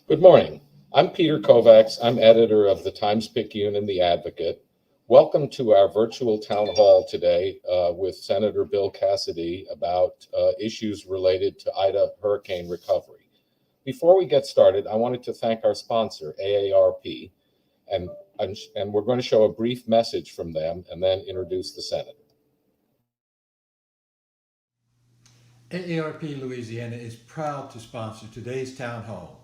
Good morning. I'm Peter Kovacs. I'm editor of the Times-Picayune and the Advocate. Welcome to our virtual town hall today with Senator Bill Cassidy about issues related to Ida hurricane recovery. Before we get started, I wanted to thank our sponsor, AARP, and we're going to show a brief message from them and then introduce the Senator. AARP Louisiana is proud to sponsor today's town hall.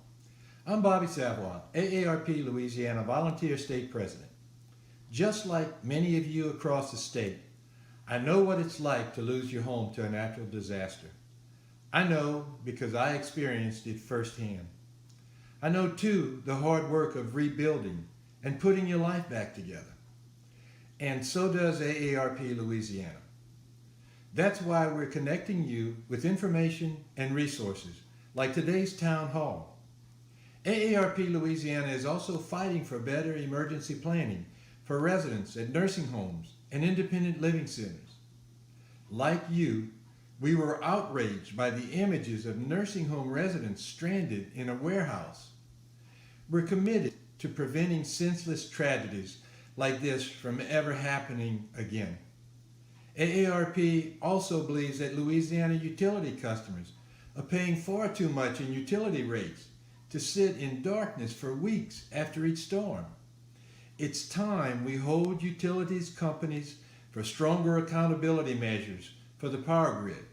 I'm Bobby Savoy, AARP Louisiana Volunteer State President. Just like many of you across the state, I know what it's like to lose your home to a natural disaster. I know because I experienced it firsthand. I know too the hard work of rebuilding and putting your life back together. And so does AARP Louisiana. That's why we're connecting you with information and resources like today's town hall. AARP Louisiana is also fighting for better emergency planning for residents at nursing homes and independent living centers. Like you, we were outraged by the images of nursing home residents stranded in a warehouse. We're committed to preventing senseless tragedies like this from ever happening again. AARP also believes that Louisiana utility customers are paying far too much in utility rates to sit in darkness for weeks after each storm. It's time we hold utilities companies for stronger accountability measures for the power grid,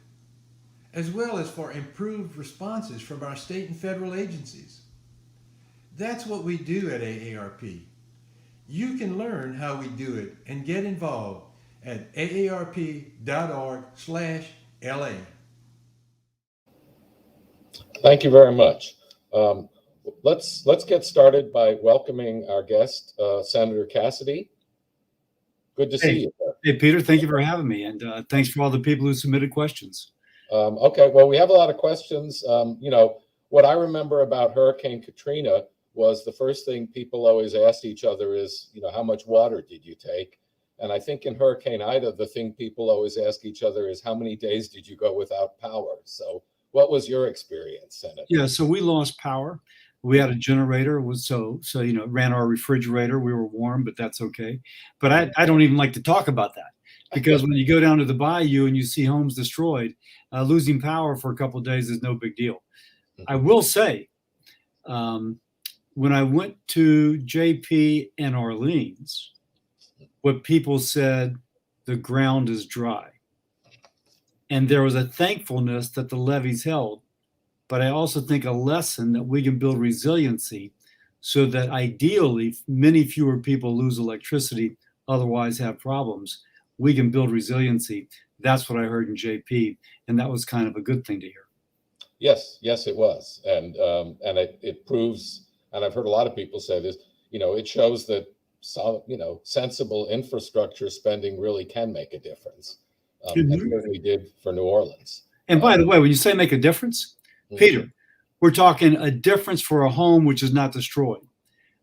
as well as for improved responses from our state and federal agencies. That's what we do at AARP. You can learn how we do it and get involved at aarp.org/LA. Thank you very much. Let's get started by welcoming our guest, Senator Cassidy. Good to see you, sir. Hey, Peter, thank you for having me, and thanks for all the people who submitted questions. Okay, well, we have a lot of questions. What I remember about Hurricane Katrina was the first thing people always asked each other is, how much water did you take? And I think in Hurricane Ida, the thing people always ask each other is, how many days did you go without power? So what was your experience, Senator? Yeah, so we lost power. We had a generator, so ran our refrigerator. We were warm, but that's okay. But I don't even like to talk about that, because when you go down to the bayou and you see homes destroyed, losing power for a couple of days is no big deal. I will say, when I went to JP and Orleans, what people said, the ground is dry. And there was a thankfulness that the levees held. But I also think a lesson that we can build resiliency so that ideally many fewer people lose electricity, otherwise have problems. We can build resiliency. That's what I heard in JP. And that was kind of a good thing to hear. Yes, it was. And it proves, and I've heard a lot of people say this, it shows that sensible infrastructure spending really can make a difference. And certainly did for New Orleans. And by the way, when you say make a difference, Peter, we're talking a difference for a home which is not destroyed.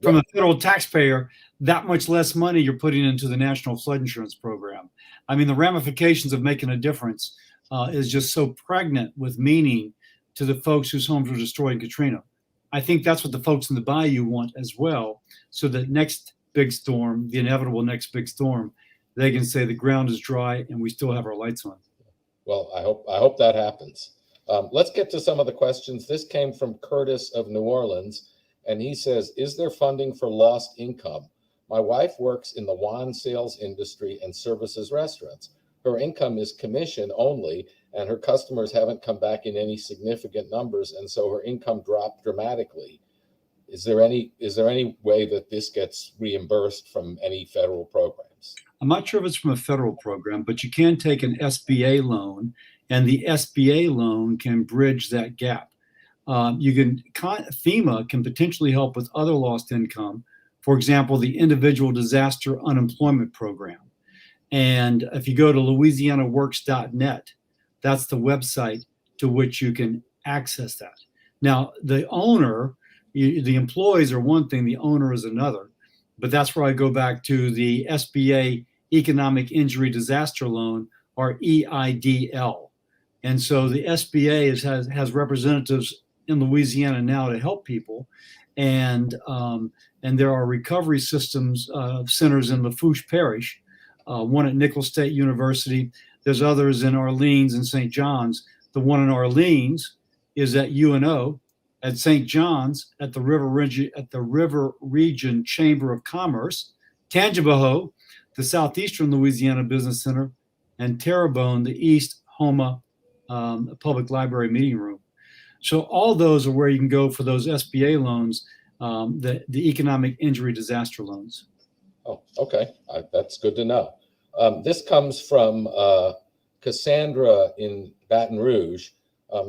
From a federal taxpayer, that much less money you're putting into the National Flood Insurance Program. I mean, the ramifications of making a difference is just so pregnant with meaning to the folks whose homes were destroyed in Katrina. I think that's what the folks in the bayou want as well, so that next big storm, the inevitable next big storm, they can say the ground is dry and we still have our lights on. Well, I hope that happens. Let's get to some of the questions. This came from Curtis of New Orleans, and he says, is there funding for lost income? My wife works in the wine sales industry and services restaurants. Her income is commission only, and her customers haven't come back in any significant numbers, and so her income dropped dramatically. Is there any way that this gets reimbursed from any federal programs? I'm not sure if it's from a federal program, but you can take an SBA loan, and the SBA loan can bridge that gap. FEMA can potentially help with other lost income. For example, the Individual Disaster Unemployment Program. And if you go to louisianaworks.net, that's the website to which you can access that. Now, the owner, the employees are one thing, the owner is another. But that's where I go back to the SBA Economic Injury Disaster Loan, or EIDL. And so the SBA has representatives in Louisiana now to help people, and there are recovery systems centers in Lafourche Parish, one at Nicholls State University. There's others in Orleans and St. John's. The one in Orleans is at UNO. At St. John's, at the River Region Chamber of Commerce, Tangipahoa, the Southeastern Louisiana Business Center, and Terrebonne, the East Homa Public Library Meeting Room. So all those are where you can go for those SBA loans, the economic injury disaster loans. Oh, okay. That's good to know. This comes from Cassandra in Baton Rouge.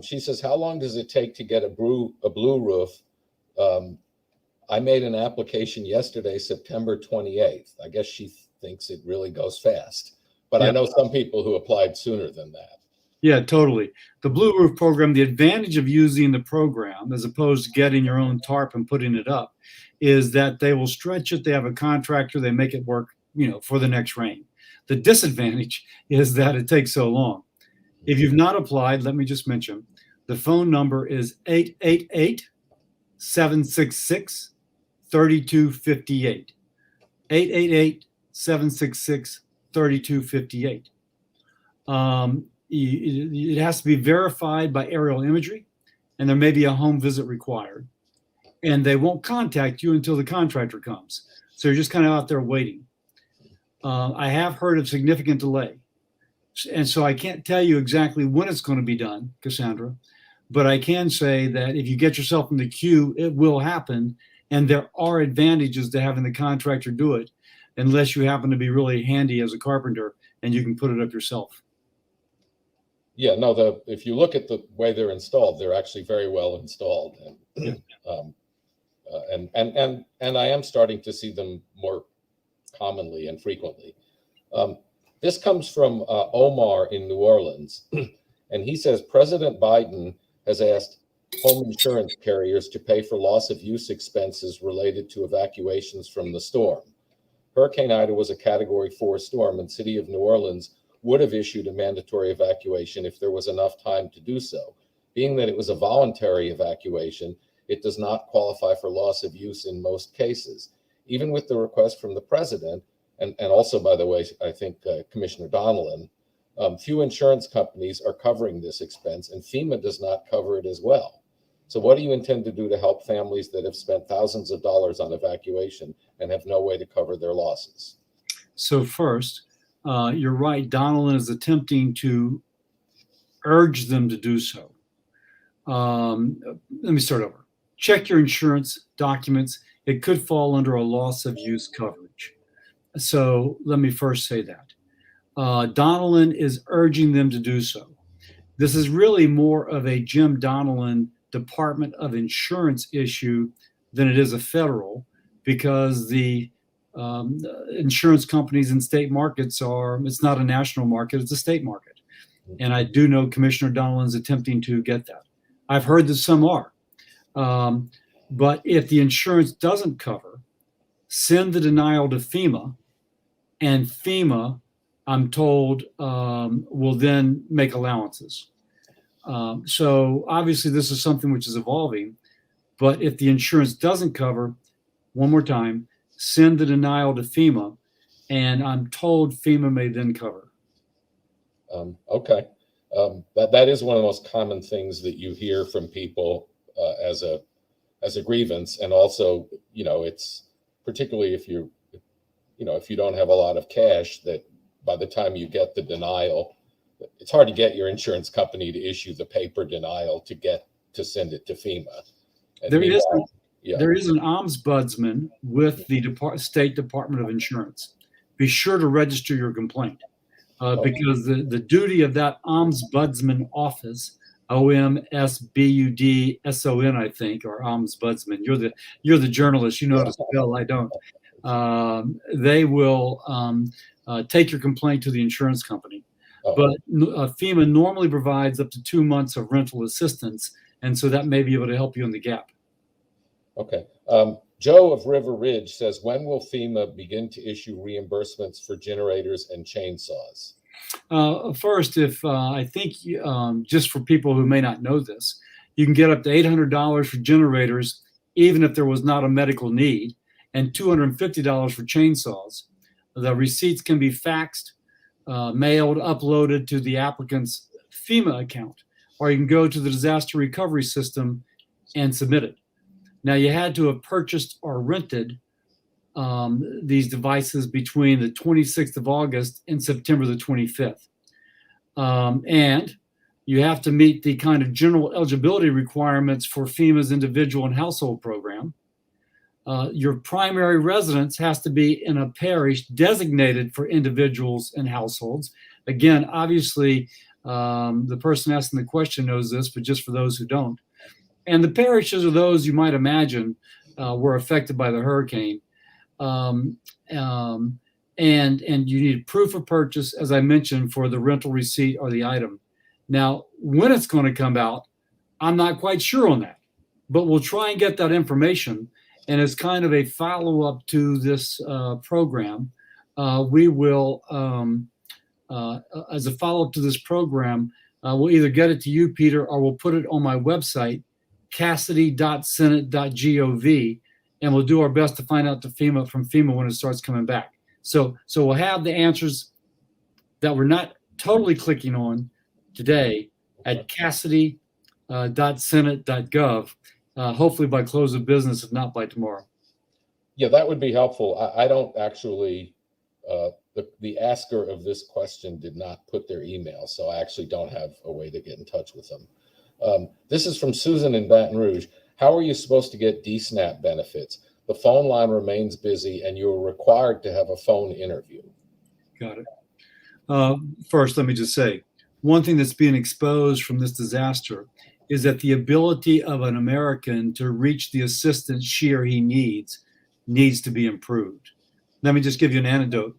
She says, how long does it take to get a blue roof? I made an application yesterday, September 28th. I guess she thinks it really goes fast, but yeah. I know some people who applied sooner than that. Yeah, totally. The Blue Roof program, the advantage of using the program as opposed to getting your own tarp and putting it up is that they will stretch it. They have a contractor, they make it work, for the next rain. The disadvantage is that it takes so long. If you've not applied, let me just mention, the phone number is 888-766-3258. 888-766-3258. It has to be verified by aerial imagery, and there may be a home visit required. And they won't contact you until the contractor comes. So you're just kind of out there waiting. I have heard of significant delay. And so I can't tell you exactly when it's going to be done, Cassandra, but I can say that if you get yourself in the queue, it will happen. And there are advantages to having the contractor do it, unless you happen to be really handy as a carpenter and you can put it up yourself. Yeah, no, if you look at the way they're installed, they're actually very well installed. And, and I am starting to see them more commonly and frequently. This comes from Omar in New Orleans, and he says President Biden has asked home insurance carriers to pay for loss of use expenses related to evacuations from the storm. Hurricane Ida was a Category 4 storm, and City of New Orleans would have issued a mandatory evacuation if there was enough time to do so. Being that it was a voluntary evacuation, it does not qualify for loss of use in most cases. Even with the request from the president, and also, by the way, I think Commissioner Donnellan, few insurance companies are covering this expense, and FEMA does not cover it as well. So what do you intend to do to help families that have spent thousands of dollars on evacuation and have no way to cover their losses? So first, you're right. Donnellan is attempting to urge them to do so. Let me start over. Check your insurance documents. It could fall under a loss of use coverage. So let me first say that. Donnellan is urging them to do so. This is really more of a Jim Donnellan Department of Insurance issue than it is a federal, because the insurance companies in state markets it's not a national market, it's a state market. And I do know Commissioner Donnellan's attempting to get that. I've heard that some are. But if the insurance doesn't cover, send the denial to FEMA, and FEMA, I'm told, will then make allowances. So obviously this is something which is evolving, but if the insurance doesn't cover, one more time, send the denial to FEMA, and I'm told FEMA may then cover. Okay. That is one of the most common things that you hear from people as a grievance. And also, it's particularly if you don't have a lot of cash, that by the time you get the denial, it's hard to get your insurance company to issue the paper denial to send it to FEMA. And there is an ombudsman with the State Department of Insurance. Be sure to register your complaint because the duty of that ombudsman office, OMSBUDSON, I think, or ombudsman. You're the journalist. You know how to spell. I don't. They will take your complaint to the insurance company. But FEMA normally provides up to 2 months of rental assistance, and so that may be able to help you in the gap. Okay. Joe of River Ridge says, when will FEMA begin to issue reimbursements for generators and chainsaws? First, if I think just for people who may not know this, You can get up to $800 for generators, even if there was not a medical need, and $250 for chainsaws. The receipts can be faxed, mailed, uploaded to the applicant's FEMA account, or you can go to the disaster recovery system and submit it. Now, you had to have purchased or rented these devices between the 26th of August and September the 25th. And you have to meet the kind of general eligibility requirements for FEMA's individual and household program. Your primary residence has to be in a parish designated for individuals and households. Again, obviously, the person asking the question knows this, but just for those who don't. And the parishes are those you might imagine were affected by the hurricane. And you need proof of purchase, as I mentioned, for the rental receipt or the item. Now, when it's going to come out, I'm not quite sure on that, but we'll try and get that information. And as kind of a follow-up to this program, we will, as a follow-up to this program, we'll either get it to you, Peter, or we'll put it on my website, cassidy.senate.gov, and we'll do our best to find out from FEMA when it starts coming back. So we'll have the answers that we're not totally clicking on today at cassidy.senate.gov, hopefully by close of business, if not by tomorrow. Yeah, that would be helpful. I don't actually, the asker of this question did not put their email, so I actually don't have a way to get in touch with them. This is from Susan in Baton Rouge. How are you supposed to get DSNAP benefits? The phone line remains busy and you're required to have a phone interview. Got it. First, let me just say, one thing that's being exposed from this disaster is that the ability of an American to reach the assistance she or he needs to be improved. Let me just give you an anecdote.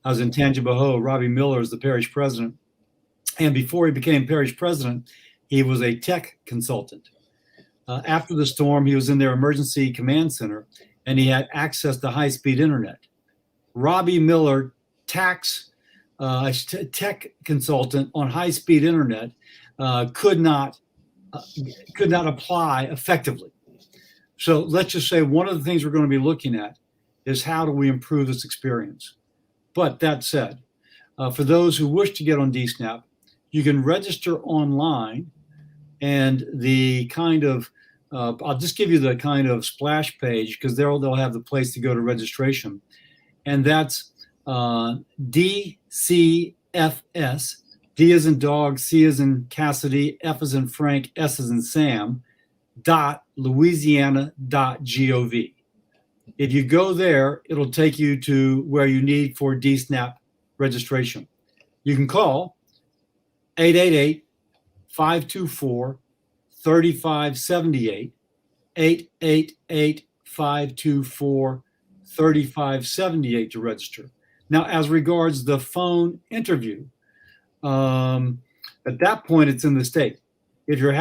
I was in Tangipahoa. Robbie Miller is the parish president. And before he became parish president, he was a tech consultant. After the storm, he was in their emergency command center, and he had access to high-speed internet. Robbie Miller, tech consultant on high-speed internet, could not apply effectively. So let's just say one of the things we're going to be looking at is how do we improve this experience. But that said, for those who wish to get on DSNAP, you can register online, and the kind of I'll just give you the kind of splash page because they'll have the place to go to registration, and that's DCFS. D as in dog, C as in Cassidy, F as in Frank, S as in Sam, .louisiana.gov. If you go there, it'll take you to where you need for DSNAP registration. You can call 888-524-3578, 888-524-3578 to register. Now, as regards the phone interview, at that point, it's in the state. If you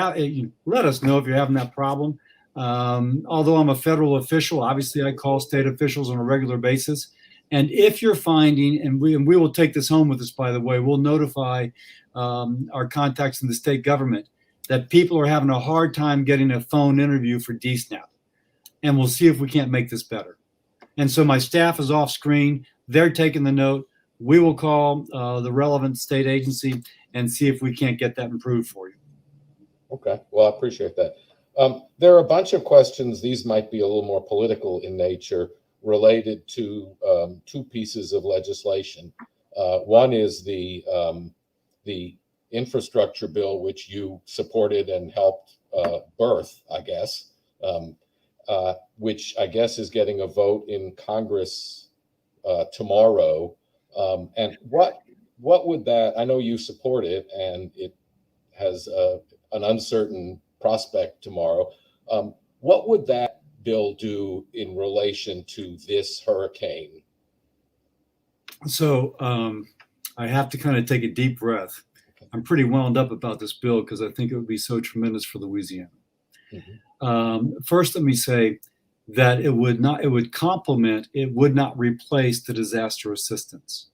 let us know if you're having that problem. Although I'm a federal official, obviously I call state officials on a regular basis. And if you're finding, and we will take this home with us, by the way, we'll notify our contacts in the state government that people are having a hard time getting a phone interview for DSNAP. And we'll see if we can't make this better. And so my staff is off screen. They're taking the note. We will call the relevant state agency and see if we can't get that improved for you. Okay, well, I appreciate that. There are a bunch of questions. These might be a little more political in nature related to two pieces of legislation. One is the infrastructure bill, which you supported and helped birth, I guess, which I guess is getting a vote in Congress tomorrow. And what would that, I know you support it and it has an uncertain prospect tomorrow. What would that bill do in relation to this hurricane? So I have to kind of take a deep breath. I'm pretty wound up about this bill because I think it would be so tremendous for Louisiana. Mm-hmm. First, let me say that it would complement, it would not replace the disaster assistance.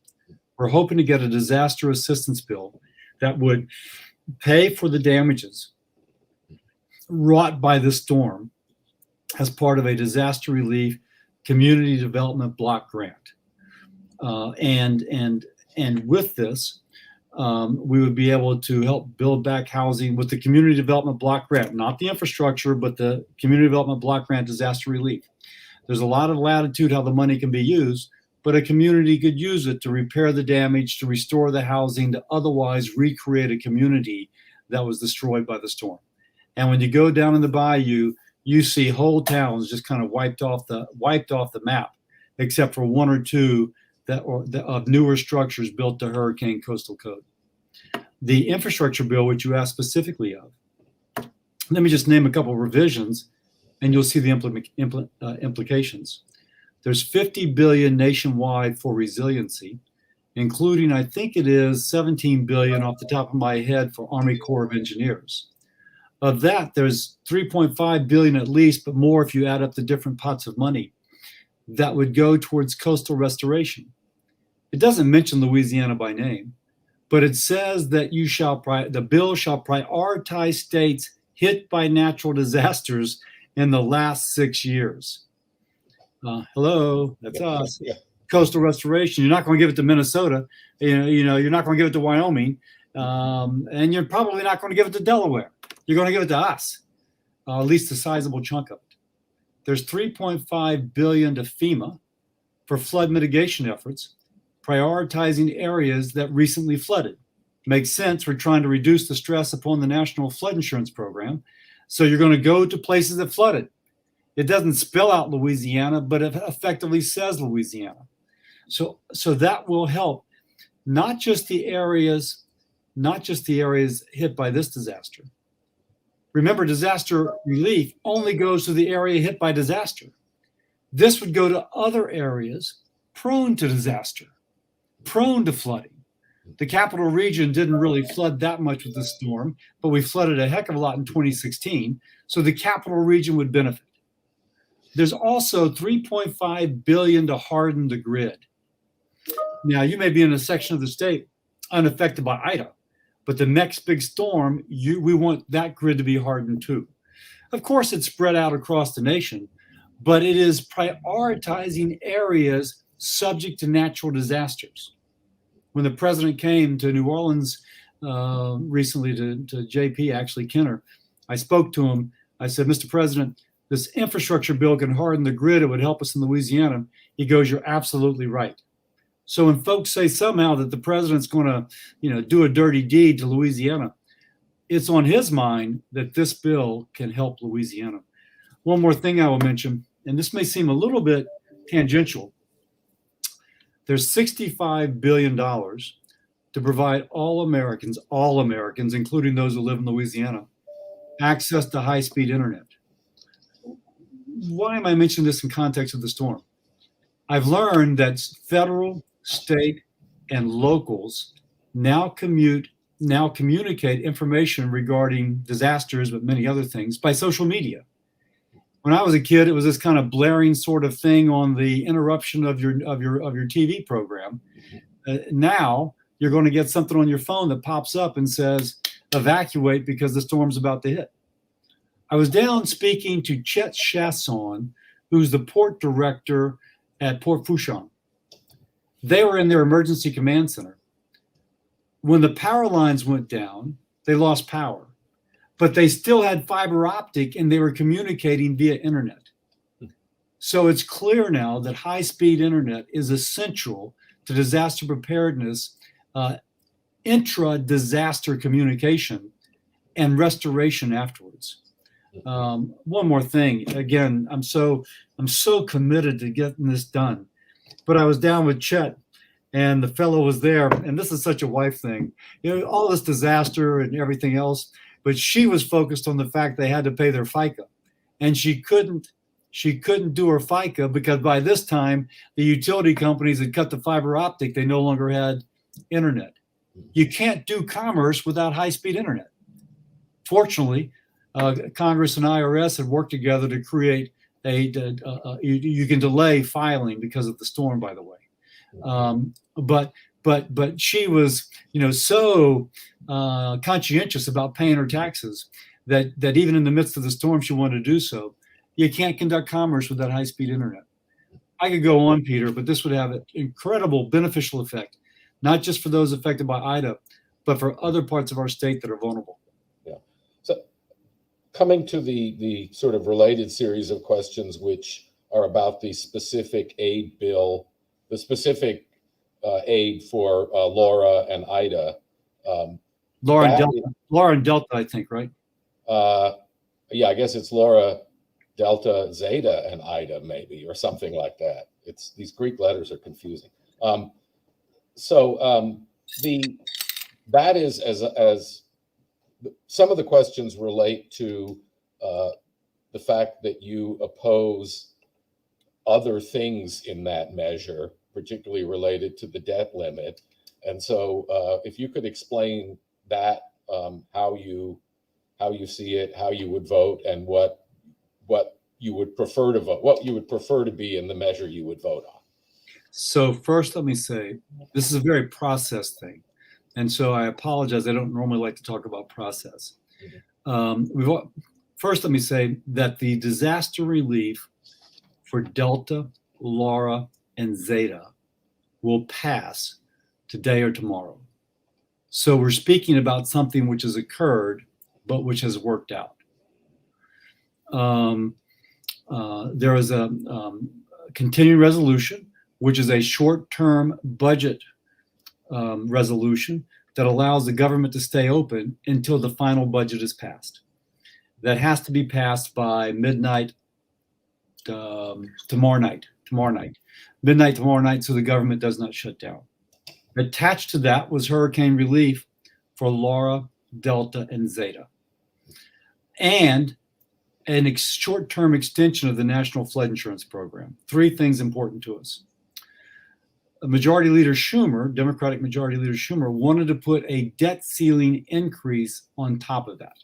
We're hoping to get a disaster assistance bill that would pay for the damages wrought by this storm as part of a disaster relief community development block grant. And with this, we would be able to help build back housing with the community development block grant, not the infrastructure, but the community development block grant disaster relief. There's a lot of latitude how the money can be used, but a community could use it to repair the damage, to restore the housing, to otherwise recreate a community that was destroyed by the storm. And when you go down in the bayou, you see whole towns just kind of wiped off the map, except for one or two of newer structures built to hurricane coastal code. The infrastructure bill, which you asked specifically of, let me just name a couple of revisions, and you'll see the implications. There's $50 billion nationwide for resiliency, including, I think it is $17 billion off the top of my head for Army Corps of Engineers. Of that, there's $3.5 billion at least, but more if you add up the different pots of money that would go towards coastal restoration. It doesn't mention Louisiana by name, but it says that the bill shall prioritize states hit by natural disasters in the last 6 years. Hello, that's us. Yeah. Coastal restoration. You're not going to give it to Minnesota. You're not going to give it to Wyoming, and you're probably not going to give it to Delaware. You're going to give it to us, at least a sizable chunk of it. There's $3.5 billion to FEMA for flood mitigation efforts, prioritizing areas that recently flooded. Makes sense. We're trying to reduce the stress upon the National Flood Insurance Program. So you're going to go to places that flooded. It doesn't spell out Louisiana, but it effectively says Louisiana. So that will help not just the areas hit by this disaster. Remember, disaster relief only goes to the area hit by disaster. This would go to other areas prone to disaster, prone to flooding. The capital region didn't really flood that much with the storm, but we flooded a heck of a lot in 2016. So the capital region would benefit. There's also $3.5 billion to harden the grid. Now, you may be in a section of the state unaffected by Ida, but the next big storm, we want that grid to be hardened too. Of course, it's spread out across the nation, but it is prioritizing areas subject to natural disasters. When the president came to New Orleans recently to JP, actually Kenner, I spoke to him. I said, Mr. President, this infrastructure bill can harden the grid. It would help us in Louisiana. He goes, you're absolutely right. So when folks say somehow that the president's going to, do a dirty deed to Louisiana, it's on his mind that this bill can help Louisiana. One more thing I will mention, and this may seem a little bit tangential. There's $65 billion to provide all Americans, including those who live in Louisiana, access to high-speed internet. Why am I mentioning this in context of the storm? I've learned that federal, state, and locals now communicate information regarding disasters, but many other things, by social media. When I was a kid, it was this kind of blaring sort of thing on the interruption of your TV program. Now you're going to get something on your phone that pops up and says, evacuate because the storm's about to hit. I was down speaking to Chet Chasson, who's the port director at Port Fourchon. They were in their emergency command center. When the power lines went down, they lost power, but they still had fiber optic and they were communicating via internet. So it's clear now that high-speed internet is essential to disaster preparedness, intra-disaster communication, and restoration afterwards. One more thing. Again, I'm so committed to getting this done. But I was down with Chet, and the fellow was there, and this is such a wife thing. All this disaster and everything else, but she was focused on the fact they had to pay their FICA, and she couldn't do her FICA because by this time the utility companies had cut the fiber optic. They no longer had internet. You can't do commerce without high-speed internet. Fortunately, Congress and IRS had worked together to create you can delay filing because of the storm, by the way. But she was, so conscientious about paying her taxes that even in the midst of the storm, she wanted to do so. You can't conduct commerce with that high-speed internet. I could go on, Peter, but this would have an incredible beneficial effect, not just for those affected by Ida, but for other parts of our state that are vulnerable. Yeah. So coming to the sort of related series of questions, which are about the specific aid bill, the specific aid for Laura and Ida. Laura and Delta, I think, right? Yeah, I guess it's Laura, Delta, Zeta, and Ida, maybe, or something like that. It's these Greek letters are confusing. That is as some of the questions relate to the fact that you oppose other things in that measure, particularly related to the debt limit. And so if you could explain that, how you see it, how you would vote, and what you would prefer to vote, what you would prefer to be in the measure you would vote on. So first, let me say, this is a very process thing. And so I apologize. I don't normally like to talk about process. First, let me say that the disaster relief for Delta, Laura, and Zeta will pass today or tomorrow. So we're speaking about something which has occurred, but which has worked out. There is a continuing resolution, which is a short-term budget resolution that allows the government to stay open until the final budget is passed. That has to be passed by midnight tomorrow night, midnight tomorrow night, so the government does not shut down. Attached to that was hurricane relief for Laura, Delta, and Zeta, and a short-term extension of the National Flood Insurance Program. Three things important to us. Majority Leader Schumer, Democratic Majority Leader Schumer, wanted to put a debt ceiling increase on top of that.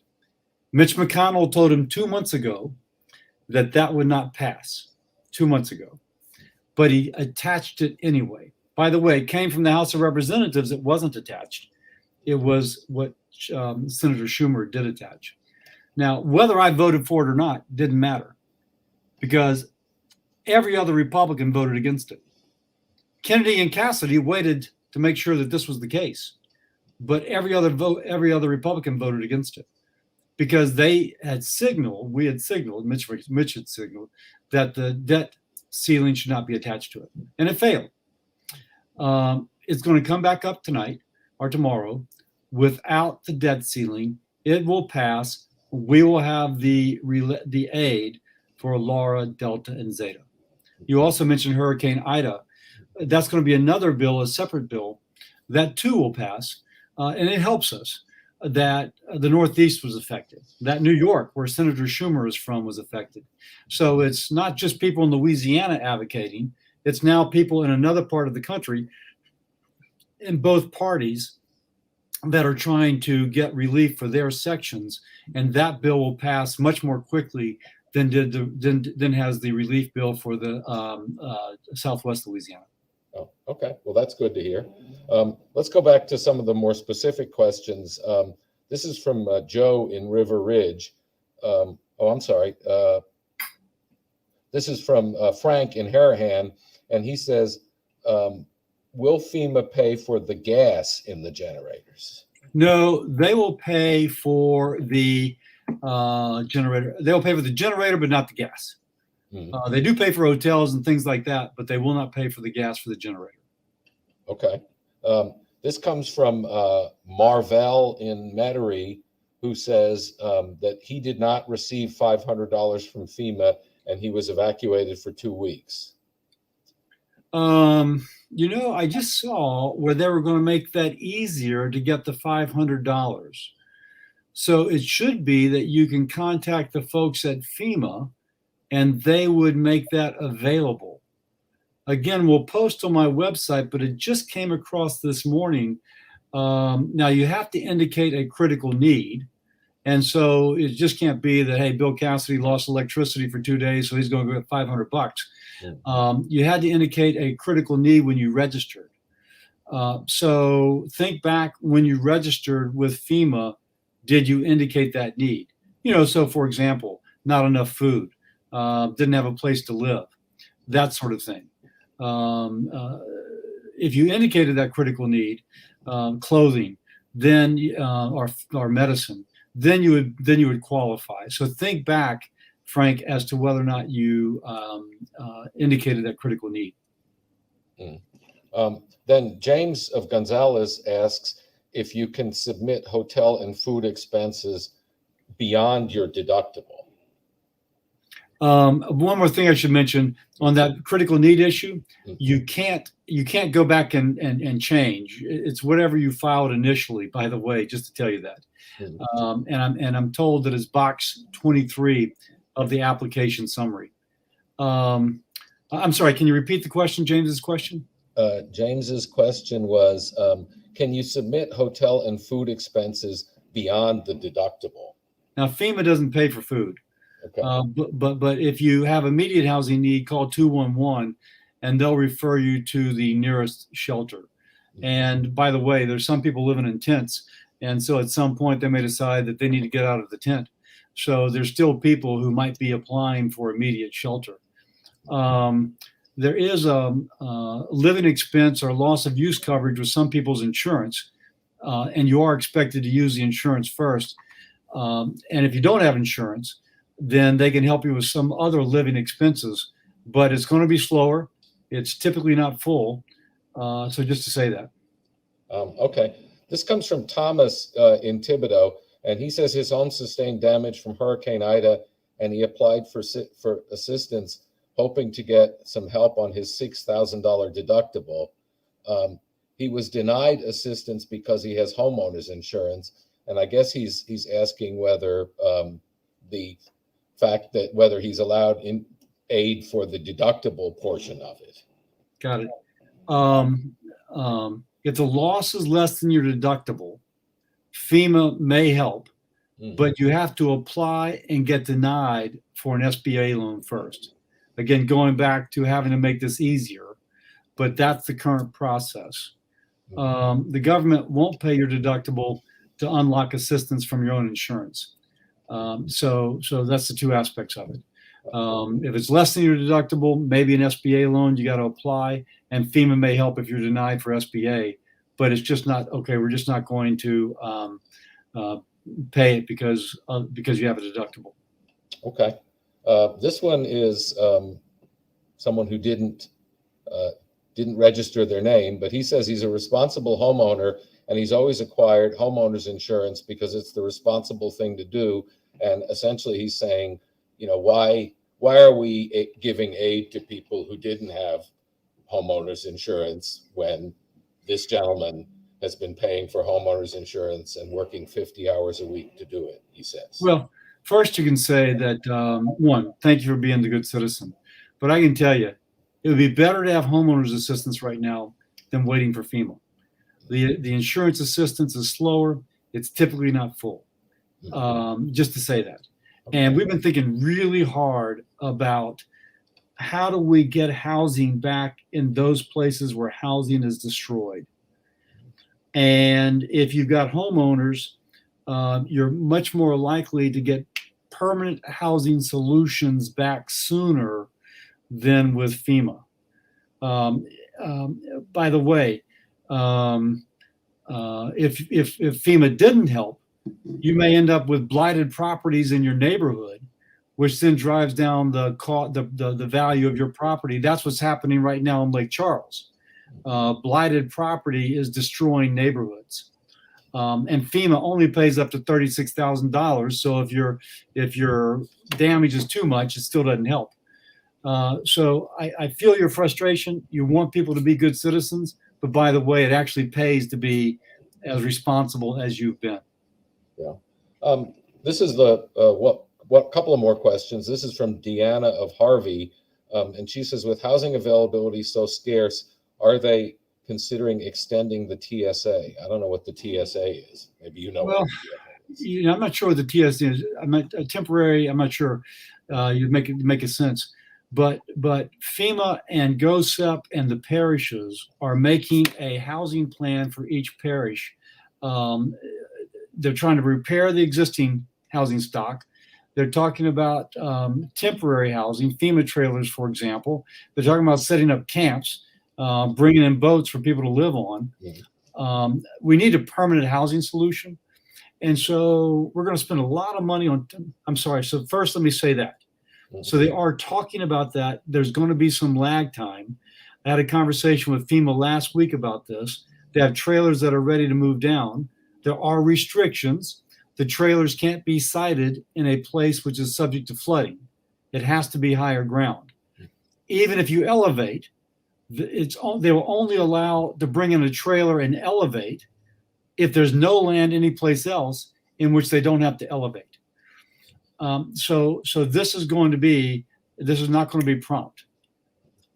Mitch McConnell told him 2 months ago that would not pass, 2 months ago, but he attached it anyway. By the way, it came from the House of Representatives. It wasn't attached. It was what Senator Schumer did attach. Now, whether I voted for it or not didn't matter, because every other Republican voted against it. Kennedy and Cassidy waited to make sure that this was the case, but every other Republican voted against it, because we had signaled, Mitch had signaled that the debt ceiling should not be attached to it, and it failed. It's going to come back up tonight or tomorrow without the debt ceiling. It will pass. We will have the aid for Laura, Delta, and Zeta. You also mentioned Hurricane Ida. That's going to be another bill, a separate bill, that too will pass. And it helps us that the Northeast was affected, that New York, where Senator Schumer is from, was affected. So it's not just people in Louisiana advocating, it's now people in another part of the country, in both parties, that are trying to get relief for their sections. And that bill will pass much more quickly than has the relief bill for the Southwest Louisiana. Oh, okay. Well, that's good to hear. Let's go back to some of the more specific questions. This is from Joe in River Ridge. I'm sorry. This is from Frank in Harahan, and he says, will FEMA pay for the gas in the generators? No, they will pay for the generator. They'll pay for the generator, but not the gas. Mm-hmm. They do pay for hotels and things like that, but they will not pay for the gas for the generator. Okay. This comes from Marvell in Metairie, who says that he did not receive $500 from FEMA and he was evacuated for 2 weeks. I just saw where they were going to make that easier to get the $500. So it should be that you can contact the folks at FEMA and they would make that available. Again, we'll post on my website, but it just came across this morning. Now you have to indicate a critical need. And so it just can't be that, hey, Bill Cassidy lost electricity for 2 days, so he's going to get $500. You had to indicate a critical need when you registered. So think back when you registered with FEMA, did you indicate that need? So for example, not enough food, didn't have a place to live, that sort of thing. Um, uh, if you indicated that critical need, clothing, then or medicine, then you would qualify. So think back, Frank, as to whether or not you indicated that critical need. Mm. Then James of Gonzales asks if you can submit hotel and food expenses beyond your deductible. One more thing I should mention on that critical need issue: Mhm. you can't go back and change. It's whatever you filed initially. By the way, just to tell you that. Mhm. And I'm told that it's box 23 of the application summary. I'm sorry. Can you repeat the question, James's question? James's question was, can you submit hotel and food expenses beyond the deductible? Now, FEMA doesn't pay for food. Okay. But if you have immediate housing need, call 211 and they'll refer you to the nearest shelter. And by the way, there's some people living in tents. And so at some point they may decide that they need to get out of the tent. So there's still people who might be applying for immediate shelter. There is a living expense or loss of use coverage with some people's insurance. And you are expected to use the insurance first. And if you don't have insurance, then they can help you with some other living expenses, but it's going to be slower. It's typically not full. So just to say that. Okay. This comes from Thomas in Thibodeau, and he says his home sustained damage from Hurricane Ida, and he applied for assistance, hoping to get some help on his $6,000 deductible. He was denied assistance because he has homeowners insurance, and I guess he's asking whether the fact that whether he's allowed in aid for the deductible portion of it. Got it. If the loss is less than your deductible, FEMA may help, but you have to apply and get denied for an SBA loan first. Again, going back to having to make this easier, but that's the current process. The government won't pay your deductible to unlock assistance from your own insurance. So that's the two aspects of it. If it's less than your deductible, maybe an SBA loan, you got to apply, and FEMA may help if you're denied for SBA, but it's just not, okay, we're just not going to pay it because you have a deductible. Okay. This one is someone who didn't register their name, but he says he's a responsible homeowner and he's always acquired homeowners insurance because it's the responsible thing to do. And essentially he's saying, why are we giving aid to people who didn't have homeowners insurance when this gentleman has been paying for homeowners insurance and working 50 hours a week to do it, he says. Well, first you can say that, one, thank you for being the good citizen. But I can tell you, it would be better to have homeowners assistance right now than waiting for FEMA. The insurance assistance is slower. It's typically not full, just to say that. And we've been thinking really hard about how do we get housing back in those places where housing is destroyed. And if you've got homeowners, you're much more likely to get permanent housing solutions back sooner than with FEMA. By the way, if FEMA didn't help, you may end up with blighted properties in your neighborhood, which then drives down the value of your property. That's what's happening right now in Lake Charles. Blighted property is destroying neighborhoods. And FEMA only pays up to $36,000. So if your damage is too much, it still doesn't help. So I feel your frustration. You want people to be good citizens, but by the way, it actually pays to be as responsible as you've been. Yeah. This is the what couple of more questions. This is from Deanna of Harvey, and she says, with housing availability so scarce, are they considering extending the TSA? I don't know what the TSA is. Maybe you know. Well, I'm not sure what the TSA is. A temporary. I'm not sure. You make a sense. But FEMA and GOSEP and the parishes are making a housing plan for each parish. They're trying to repair the existing housing stock. They're talking about temporary housing, FEMA trailers, for example. They're talking about setting up camps, bringing in boats for people to live on. We need a permanent housing solution. And so we're going to spend a lot of money on, I'm sorry. So first, let me say that. So they are talking about that. There's going to be some lag time. I had a conversation with FEMA last week about this. They have trailers that are ready to move down. There are restrictions. The trailers can't be sited in a place which is subject to flooding. It has to be higher ground. Even if you elevate, they will only allow to bring in a trailer and elevate if there's no land anyplace else in which they don't have to elevate. So this is not going to be prompt.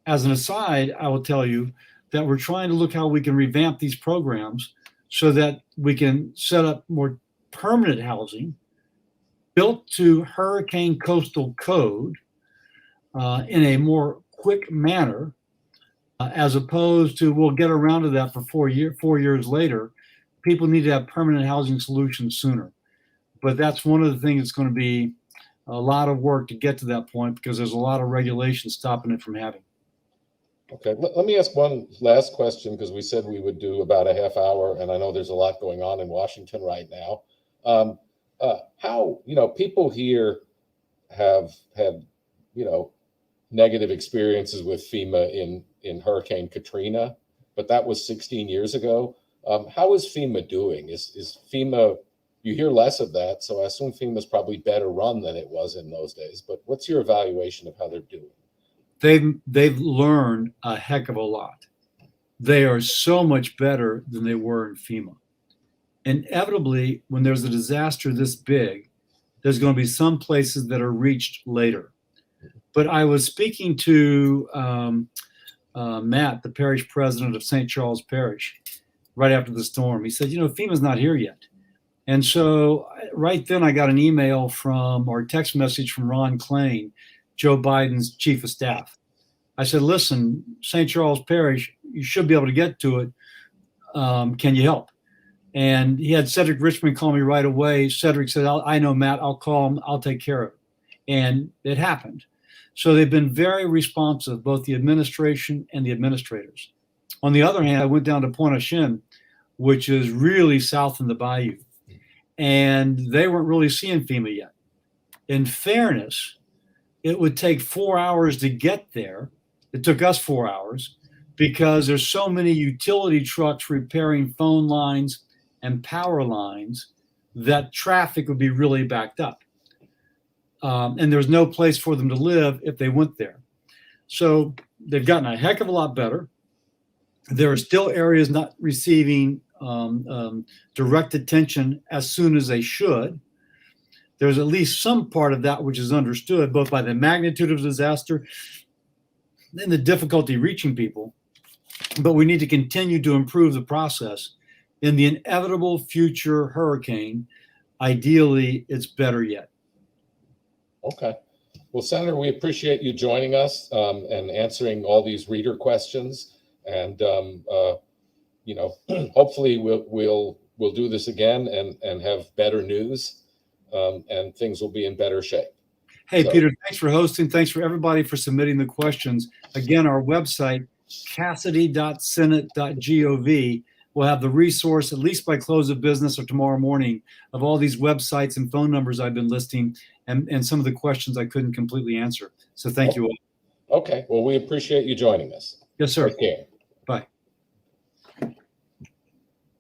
As an aside, I will tell you that we're trying to look how we can revamp these programs so that we can set up more permanent housing built to hurricane coastal code in a more quick manner, as opposed to we'll get around to that for 4 years later. People need to have permanent housing solutions sooner. But that's one of the things that's going to be a lot of work to get to that point because there's a lot of regulation stopping it from happening. Okay, let me ask one last question because we said we would do about a half hour, and I know there's a lot going on in Washington right now. How, people here have had, negative experiences with FEMA in Hurricane Katrina, but that was 16 years ago. How is FEMA doing? Is FEMA, you hear less of that, so I assume FEMA's probably better run than it was in those days, but what's your evaluation of how they're doing? They've learned a heck of a lot. They are so much better than they were in FEMA. Inevitably, when there's a disaster this big, there's going to be some places that are reached later. But I was speaking to Matt, the parish president of St. Charles Parish, right after the storm. He said, FEMA's not here yet. And so right then I got an email or text message from Ron Klain, Joe Biden's chief of staff. I said, listen, St. Charles Parish, you should be able to get to it. Can you help? And he had Cedric Richmond call me right away. Cedric said, I know, Matt, I'll call him. I'll take care of it. And it happened. So they've been very responsive, both the administration and the administrators. On the other hand, I went down to Pointe-aux-Chenes, which is really south in the bayou, and they weren't really seeing FEMA yet. In fairness, it would take 4 hours to get there. It took us 4 hours because there's so many utility trucks repairing phone lines and power lines that traffic would be really backed up. And there's no place for them to live if they went there. So they've gotten a heck of a lot better. There are still areas not receiving direct attention as soon as they should. There's at least some part of that which is understood both by the magnitude of disaster and the difficulty reaching people. But we need to continue to improve the process. In the inevitable future hurricane, ideally, it's better yet. Okay. Well, Senator, we appreciate you joining us and answering all these reader questions. And, hopefully we'll do this again and have better news and things will be in better shape. Hey, so, Peter, thanks for hosting. Thanks for everybody for submitting the questions. Again, our website, cassidy.senate.gov, will have the resource, at least by close of business or tomorrow morning, of all these websites and phone numbers I've been listing and some of the questions I couldn't completely answer. So thank you all. Okay. Well, we appreciate you joining us. Yes, sir. Take care. Bye.